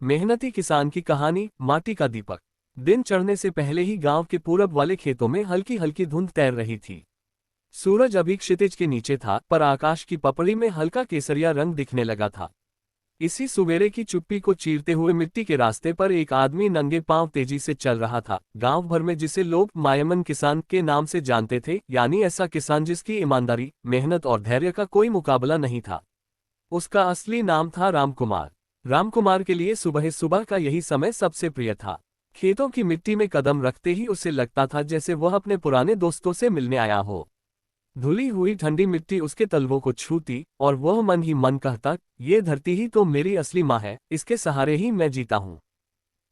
मेहनती किसान की कहानी, माटी का दीपक। दिन चढ़ने से पहले ही गांव के पूरब वाले खेतों में हल्की हल्की धुंध तैर रही थी। सूरज अभी क्षितिज के नीचे था, पर आकाश की पपड़ी में हल्का केसरिया रंग दिखने लगा था। इसी सुबेरे की चुप्पी को चीरते हुए मिट्टी के रास्ते पर एक आदमी नंगे पांव तेजी से चल रहा था। गांव भर में जिसे लोग मायमन किसान के नाम से जानते थे, यानी ऐसा किसान जिसकी ईमानदारी, मेहनत और धैर्य का कोई मुकाबला नहीं था। उसका असली नाम था रामकुमार। रामकुमार के लिए सुबह सुबह का यही समय सबसे प्रिय था। खेतों की मिट्टी में कदम रखते ही उसे लगता था जैसे वह अपने पुराने दोस्तों से मिलने आया हो। धुली हुई ठंडी मिट्टी उसके तलवों को छूती और वह मन ही मन कहता, ये धरती ही तो मेरी असली माँ है, इसके सहारे ही मैं जीता हूँ।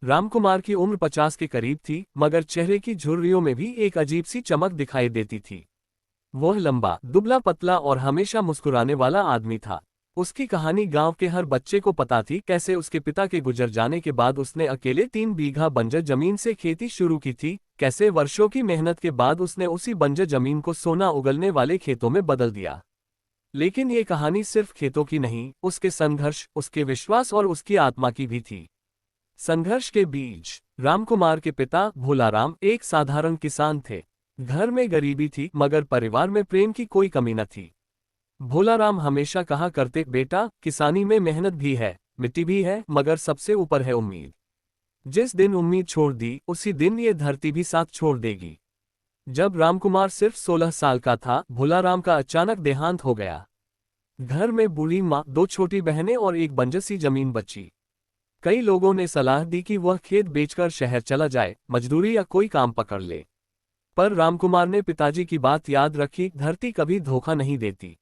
रामकुमार की उम्र 50 के करीब थी, मगर चेहरे की झुर्रियों में भी एक अजीब सी चमक दिखाई देती थी। वह लंबा, दुबला पतला और हमेशा मुस्कुराने वाला आदमी था। उसकी कहानी गांव के हर बच्चे को पता थी, कैसे उसके पिता के गुजर जाने के बाद उसने अकेले 3 बीघा बंजर जमीन से खेती शुरू की थी, कैसे वर्षों की मेहनत के बाद उसने उसी बंजर जमीन को सोना उगलने वाले खेतों में बदल दिया। लेकिन ये कहानी सिर्फ खेतों की नहीं, उसके संघर्ष, उसके विश्वास और उसकी आत्मा की भी थी। संघर्ष के बीच रामकुमार के पिता भोलाराम एक साधारण किसान थे। घर में गरीबी थी, मगर परिवार में प्रेम की कोई कमी न थी। भोलाराम हमेशा कहा करते, बेटा, किसानी में मेहनत भी है, मिट्टी भी है, मगर सबसे ऊपर है उम्मीद। जिस दिन उम्मीद छोड़ दी, उसी दिन ये धरती भी साथ छोड़ देगी। जब रामकुमार सिर्फ 16 साल का था, भोलाराम का अचानक देहांत हो गया। घर में बूढ़ी माँ, 2 छोटी बहनें और एक बंजर सी जमीन बची। कई लोगों ने सलाह दी कि वह खेत बेचकर शहर चला जाए, मजदूरी या कोई काम पकड़ ले। पर रामकुमार ने पिताजी की बात याद रखी, धरती कभी धोखा नहीं देती।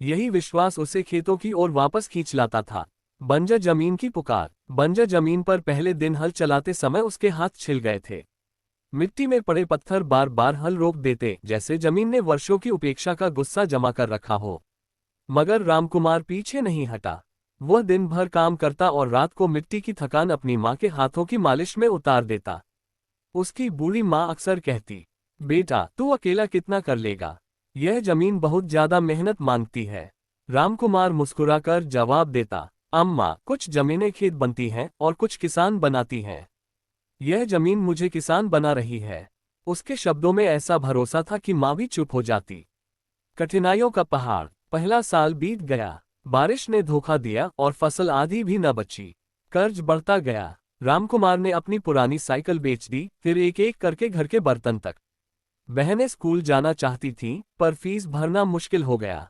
यही विश्वास उसे खेतों की ओर वापस खींच लाता था। बंजर जमीन की पुकार। बंजर जमीन पर पहले दिन हल चलाते समय उसके हाथ छिल गए थे। मिट्टी में पड़े पत्थर बार बार हल रोक देते, जैसे जमीन ने वर्षों की उपेक्षा का गुस्सा जमा कर रखा हो। मगर रामकुमार पीछे नहीं हटा। वह दिन भर काम करता और रात को मिट्टी की थकान अपनी माँ के हाथों की मालिश में उतार देता। उसकी बूढ़ी माँ अक्सर कहती, बेटा, तू अकेला कितना कर लेगा, यह जमीन बहुत ज्यादा मेहनत मांगती है। रामकुमार मुस्कुराकर जवाब देता, अम्मा, कुछ जमीनें खेत बनती हैं और कुछ किसान बनाती हैं। यह जमीन मुझे किसान बना रही है। उसके शब्दों में ऐसा भरोसा था कि माँ भी चुप हो जाती। कठिनाइयों का पहाड़। पहला साल बीत गया। बारिश ने धोखा दिया और फसल आधी भी न बची। कर्ज बढ़ता गया। रामकुमार ने अपनी पुरानी साइकिल बेच दी, फिर एक एक करके घर के बर्तन तक। बहनें स्कूल जाना चाहती थीं, पर फीस भरना मुश्किल हो गया।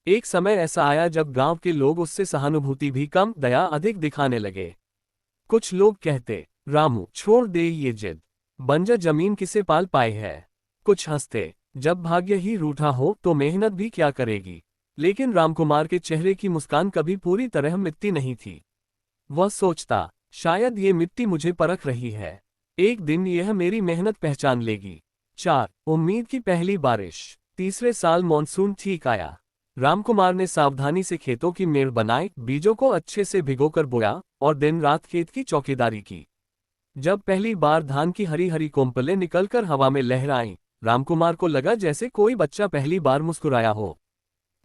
एक समय ऐसा आया जब गांव के लोग उससे सहानुभूति भी कम, दया अधिक दिखाने लगे। कुछ लोग कहते, रामू, छोड़ दे ये जिद, बंजर जमीन किसे पाल पाए है। कुछ हंसते, जब भाग्य ही रूठा हो तो मेहनत भी क्या करेगी। लेकिन रामकुमार के चेहरे की मुस्कान कभी पूरी तरह मिटती नहीं थी। वह सोचता, शायद ये मिट्टी मुझे परख रही है, एक दिन यह मेरी मेहनत पहचान लेगी। 4. उम्मीद की पहली बारिश। तीसरे साल मॉनसून ठीक आया। रामकुमार ने सावधानी से खेतों की मेड़ बनाई, बीजों को अच्छे से भिगोकर बोया और दिन रात खेत की चौकीदारी की। जब पहली बार धान की हरी हरी कोंपलें निकलकर हवा में लहराईं, रामकुमार को लगा जैसे कोई बच्चा पहली बार मुस्कुराया हो।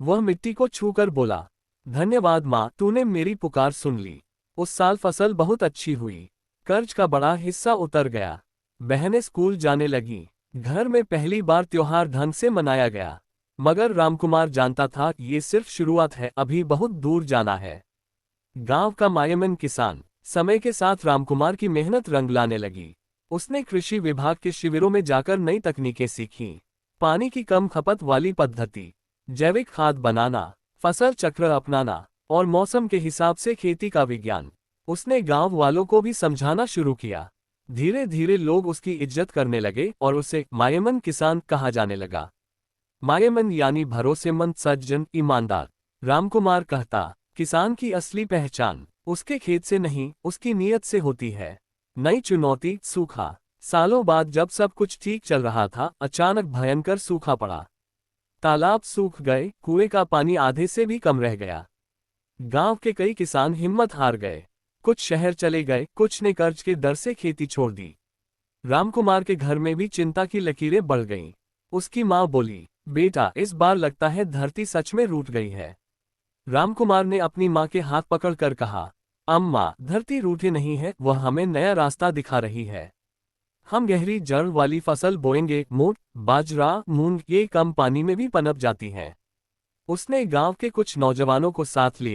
वह मिट्टी को छूकर बोला, धन्यवाद माँ, तूने मेरी पुकार सुन ली। उस साल फसल बहुत अच्छी हुई। कर्ज का बड़ा हिस्सा उतर गया। बहनें स्कूल जाने लगीं। घर में पहली बार त्योहार ढंग से मनाया गया। मगर रामकुमार जानता था, ये सिर्फ शुरुआत है, अभी बहुत दूर जाना है। गांव का मायमन किसान। समय के साथ रामकुमार की मेहनत रंग लाने लगी। उसने कृषि विभाग के शिविरों में जाकर नई तकनीकें सीखीं। पानी की कम खपत वाली पद्धति, जैविक खाद बनाना, फसल चक्र अपनाना और मौसम के हिसाब से खेती का विज्ञान। उसने गांव वालों को भी समझाना शुरू किया। धीरे धीरे लोग उसकी इज्जत करने लगे और उसे मायमन किसान कहा जाने लगा। मायमन यानी भरोसेमंद, सज्जन, ईमानदार। रामकुमार कहता, किसान की असली पहचान उसके खेत से नहीं, उसकी नीयत से होती है। नई चुनौती, सूखा। सालों बाद जब सब कुछ ठीक चल रहा था, अचानक भयंकर सूखा पड़ा। तालाब सूख गए, कुएं का पानी आधे से भी कम रह गया। गांव के कई किसान हिम्मत हार गए। कुछ शहर चले गए, कुछ ने कर्ज के डर से खेती छोड़ दी। रामकुमार के घर में भी चिंता की लकीरें बढ़ गईं। उसकी माँ बोली, बेटा, इस बार लगता है धरती सच में रूठ गई है। रामकुमार ने अपनी माँ के हाथ पकड़कर कहा, अम्मा, धरती रूठी नहीं है, वह हमें नया रास्ता दिखा रही है। हम गहरी जड़ वाली फसल बोएंगे, मोट, बाजरा, मूंग, ये कम पानी में भी पनप जाती हैं। उसने गांव के कुछ नौजवानों को साथ लिया।